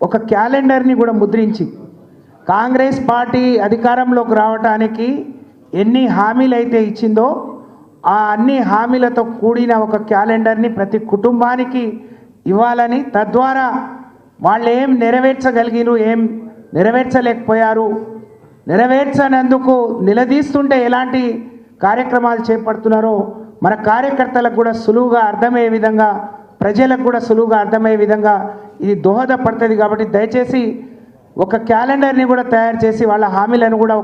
ఒక క్యాలెండర్ని కూడా ముద్రించి కాంగ్రెస్ పార్టీ అధికారంలోకి రావడానికి ఎన్ని హామీలు అయితే ఇచ్చిందో ఆ అన్ని హామీలతో కూడిన ఒక క్యాలెండర్ని ప్రతి కుటుంబానికి ఇవ్వాలని, తద్వారా వాళ్ళు ఏం నెరవేర్చగలిగిరు, ఏం నెరవేర్చలేకపోయారు, నెరవేర్చనందుకు నిలదీస్తుంటే ఎలాంటి కార్యక్రమాలు చేపడుతున్నారో మన కార్యకర్తలకు కూడా సులువుగా అర్థమయ్యే విధంగా, ప్రజలకు కూడా సులువుగా అర్థమయ్యే విధంగా ఇది దోహదపడుతుంది. కాబట్టి దయచేసి ఒక క్యాలెండర్ని కూడా తయారు చేసి వాళ్ళ హామీలను కూడా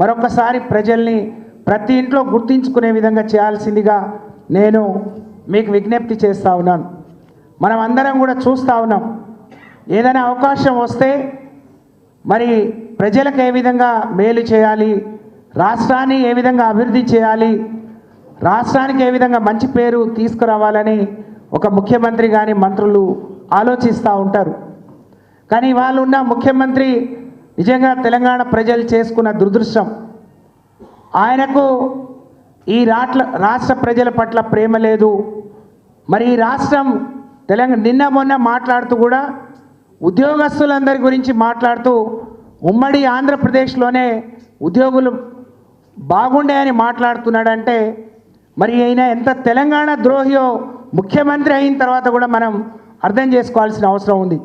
మరొకసారి ప్రజల్ని ప్రతి ఇంట్లో గుర్తించుకునే విధంగా చేయాల్సిందిగా నేను మీకు విజ్ఞప్తి చేస్తూ ఉన్నాను. మనం అందరం కూడా చూస్తూ ఉన్నాం, ఏదైనా అవకాశం వస్తే మరి ప్రజలకు ఏ విధంగా మేలు చేయాలి, రాష్ట్రాన్ని ఏ విధంగా అభివృద్ధి చేయాలి, రాష్ట్రానికి ఏ విధంగా మంచి పేరు తీసుకురావాలని ఒక ముఖ్యమంత్రి కానీ మంత్రులు ఆలోచిస్తూ ఉంటారు. కానీ వాళ్ళు ఉన్న ముఖ్యమంత్రి నిజంగా తెలంగాణ ప్రజలు చేసుకున్న దురదృష్టం, ఆయనకు ఈ రాష్ట్ర ప్రజల పట్ల ప్రేమ లేదు. మరి ఈ రాష్ట్రం నిన్న మొన్న మాట్లాడుతూ కూడా ఉద్యోగస్తులందరి గురించి మాట్లాడుతూ ఉమ్మడి ఆంధ్రప్రదేశ్లోనే ఉద్యోగులు బాగుండే అని మాట్లాడుతున్నాడంటే మరి ఆయన ఎంత తెలంగాణ ద్రోహియో ముఖ్యమంత్రి అయిన తర్వాత కూడా మనం అర్థం చేసుకోవాల్సిన అవసరం ఉంది.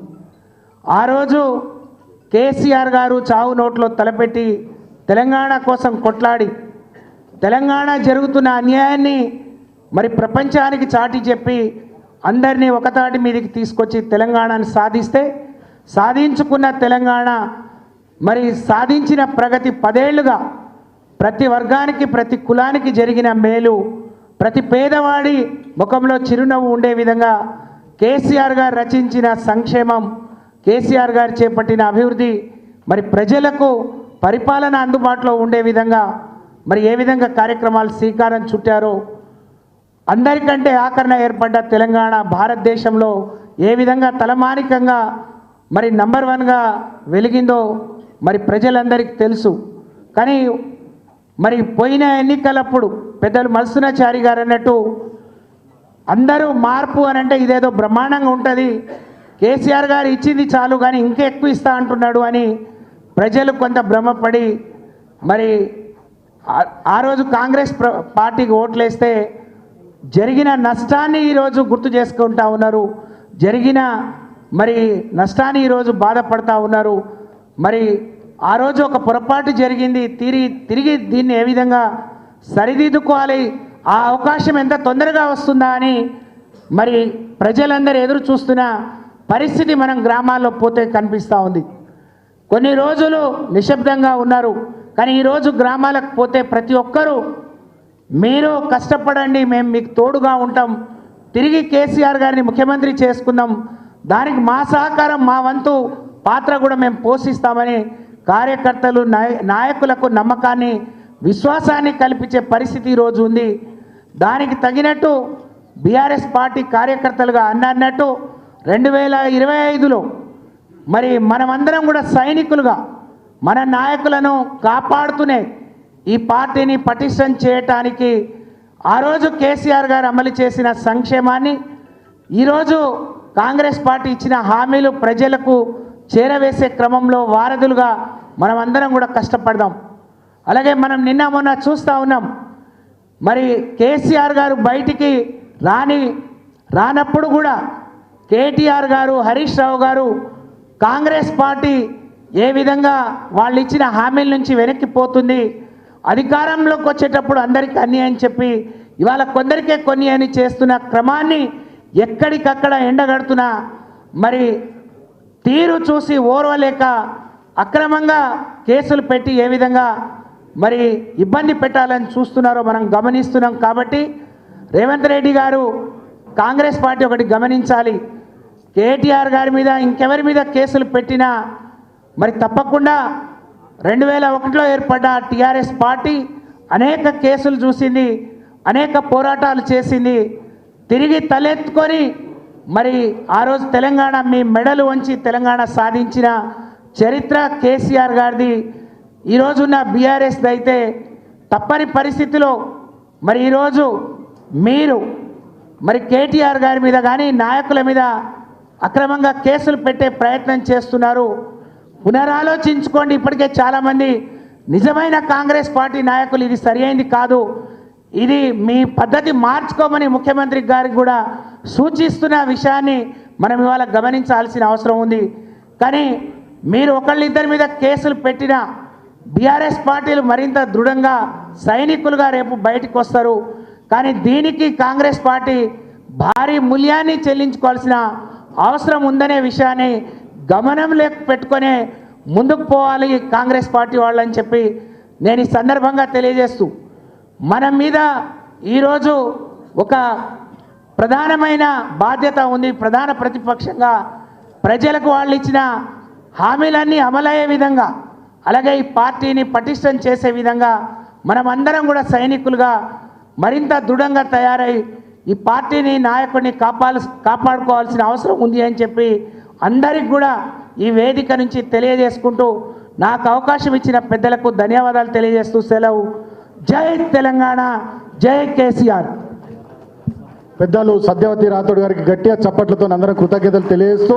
ఆ రోజు కేసీఆర్ గారు చావు నోట్లో తలపెట్టి తెలంగాణ కోసం కొట్లాడి తెలంగాణ జరుగుతున్న అన్యాయాన్ని మరి ప్రపంచానికి చాటి చెప్పి అందరినీ ఒకతాటి మీదకి తీసుకొచ్చి తెలంగాణను సాధించుకున్న తెలంగాణ మరి సాధించిన ప్రగతి 10 ఏళ్లుగా ప్రతి వర్గానికి ప్రతి కులానికి జరిగిన మేలు, ప్రతి పేదవాడి ముఖంలో చిరునవ్వు ఉండే విధంగా కేసీఆర్ గారు రచించిన సంక్షేమం, కేసీఆర్ గారు చేపట్టిన అభివృద్ధి మరి ప్రజలకు పరిపాలన అందుబాటులో ఉండే విధంగా మరి ఏ విధంగా కార్యక్రమాలు శ్రీకారం చుట్టారో, అందరికంటే ఆకరణ ఏర్పడ్డ తెలంగాణ భారతదేశంలో ఏ విధంగా తలమానికంగా మరి నంబర్ 1గా వెలిగిందో మరి ప్రజలందరికీ తెలుసు. కానీ మరి పోయిన ఎన్నికలప్పుడు పెద్దలు మల్సునాచారి గారు అన్నట్టు అందరూ మార్పు అని అంటే ఇదేదో బ్రహ్మాండంగా ఉంటుంది, కేసీఆర్ గారు ఇచ్చింది చాలు కానీ ఇంకా ఎక్కువ ఇస్తా అంటున్నాడు అని ప్రజలు కొంత భ్రమపడి మరి ఆ రోజు కాంగ్రెస్ పార్టీకి ఓట్లేస్తే జరిగిన నష్టాన్ని ఈరోజు గుర్తు చేసుకుంటా ఉన్నారు, జరిగిన మరి నష్టాన్ని ఈరోజు బాధపడతా ఉన్నారు. మరి ఆ రోజు ఒక పొరపాటు జరిగింది, తిరిగి దీన్ని ఏ విధంగా సరిదిద్దుకోవాలి, ఆ అవకాశం ఎంత తొందరగా వస్తుందా అని మరి ప్రజలందరూ ఎదురు చూస్తున్న పరిస్థితి మనం గ్రామాల్లో పోతే కనిపిస్తూ ఉంది. కొన్ని రోజులు నిశ్శబ్దంగా ఉన్నారు, కానీ ఈరోజు గ్రామాలకు పోతే ప్రతి ఒక్కరూ మీరు కష్టపడండి, మేము మీకు తోడుగా ఉంటాం, తిరిగి కేసీఆర్ గారిని ముఖ్యమంత్రి చేసుకుందాం, దానికి మా సహకారం మా వంతు పాత్ర కూడా మేము పోషిస్తామని కార్యకర్తలు నాయకులకు నమ్మకాన్ని విశ్వాసాన్ని కల్పించే పరిస్థితి ఈరోజు ఉంది. దానికి తగినట్టు బీఆర్ఎస్ పార్టీ కార్యకర్తలుగా అన్నట్టు 2025లో మరి మనమందరం కూడా సైనికులుగా మన నాయకులను కాపాడుతూనే ఈ పార్టీని పటిష్టం చేయటానికి ఆ రోజు కేసీఆర్ గారు అమలు చేసిన సంక్షేమాన్ని ఈరోజు కాంగ్రెస్ పార్టీ ఇచ్చిన హామీలు ప్రజలకు చేరవేసే క్రమంలో వారధులుగా మనమందరం కూడా కష్టపడదాం. అలాగే మనం నిన్న మొన్న చూస్తూ ఉన్నాం, మరి కేసీఆర్ గారు బయటికి రానప్పుడు కూడా కేటీఆర్ గారు, హరీష్ రావు గారు కాంగ్రెస్ పార్టీ ఏ విధంగా వాళ్ళు ఇచ్చిన హామీల నుంచి వెనక్కిపోతుంది, అధికారంలోకి వచ్చేటప్పుడు అందరికీ అన్ని అని చెప్పి ఇవాళ కొందరికే కొన్ని అని చేస్తున్న క్రమాన్ని ఎక్కడికక్కడ ఎండగడుతున్న మరి తీరు చూసి ఓర్వలేక అక్రమంగా కేసులు పెట్టి ఏ విధంగా మరి ఇబ్బంది పెట్టాలని చూస్తున్నారో మనం గమనిస్తున్నాం. కాబట్టి రేవంత్ రెడ్డి గారు కాంగ్రెస్ పార్టీ ఒకటి గమనించాలి, కేటీఆర్ గారి మీద ఇంకెవరి మీద కేసులు పెట్టినా మరి తప్పకుండా 2001లో ఏర్పడ్డ టీఆర్ఎస్ పార్టీ అనేక కేసులు చూసింది, అనేక పోరాటాలు చేసింది, తిరిగి తలెత్తుకొని మరి ఆ రోజు తెలంగాణ మీ మెడలు వంచి తెలంగాణ సాధించిన చరిత్ర కేసీఆర్ గారిది. ఈరోజున్న బీఆర్ఎస్ది అయితే తప్పని పరిస్థితిలో మరి ఈరోజు మీరు మరి కేటీఆర్ గారి మీద కానీ నాయకుల మీద అక్రమంగా కేసులు పెట్టే ప్రయత్నం చేస్తున్నారు. పునరాలోచించుకోండి. ఇప్పటికే చాలామంది నిజమైన కాంగ్రెస్ పార్టీ నాయకులు ఇది సరైనది కాదు, ఇది మీ పద్ధతి మార్చుకోమని ముఖ్యమంత్రి గారికి కూడా సూచిస్తున్న విషయాన్ని మనం ఇవాళ గమనించాల్సిన అవసరం ఉంది. కానీ మీరు ఒకళ్ళిద్దరి మీద కేసులు పెట్టినా బీఆర్ఎస్ పార్టీలు మరింత దృఢంగా సైనికులుగా రేపు బయటకు వస్తారు. కానీ దీనికి కాంగ్రెస్ పార్టీ భారీ మూల్యాన్ని చెల్లించుకోవాల్సిన అవసరం ఉందనే విషయాన్ని గమనంలోకి పెట్టుకొని ముందుకు పోవాలి కాంగ్రెస్ పార్టీ వాళ్ళని చెప్పి నేను ఈ సందర్భంగా తెలియజేస్తూ, మన మీద ఈరోజు ఒక ప్రధానమైన బాధ్యత ఉంది. ప్రధాన ప్రతిపక్షంగా ప్రజలకు వాళ్ళు ఇచ్చిన హామీలన్నీ అమలయ్యే విధంగా, అలాగే ఈ పార్టీని పటిష్టం చేసే విధంగా మనమందరం కూడా సైనికులుగా మరింత దృఢంగా తయారై ఈ పార్టీని నాయకుడిని కాపాడుకోవాల్సిన అవసరం ఉంది అని చెప్పి అందరికి కూడా ఈ వేదిక నుంచి తెలియజేసుకుంటూ, నాకు అవకాశం ఇచ్చిన పెద్దలకు ధన్యవాదాలు తెలియజేస్తూ సెలవు. జై తెలంగాణ, జై కేసీఆర్. పెద్దలు సత్యవతి రాథోడ్ గారికి గట్టిగా చప్పట్లతో అందరం కృతజ్ఞతలు తెలియజేస్తూ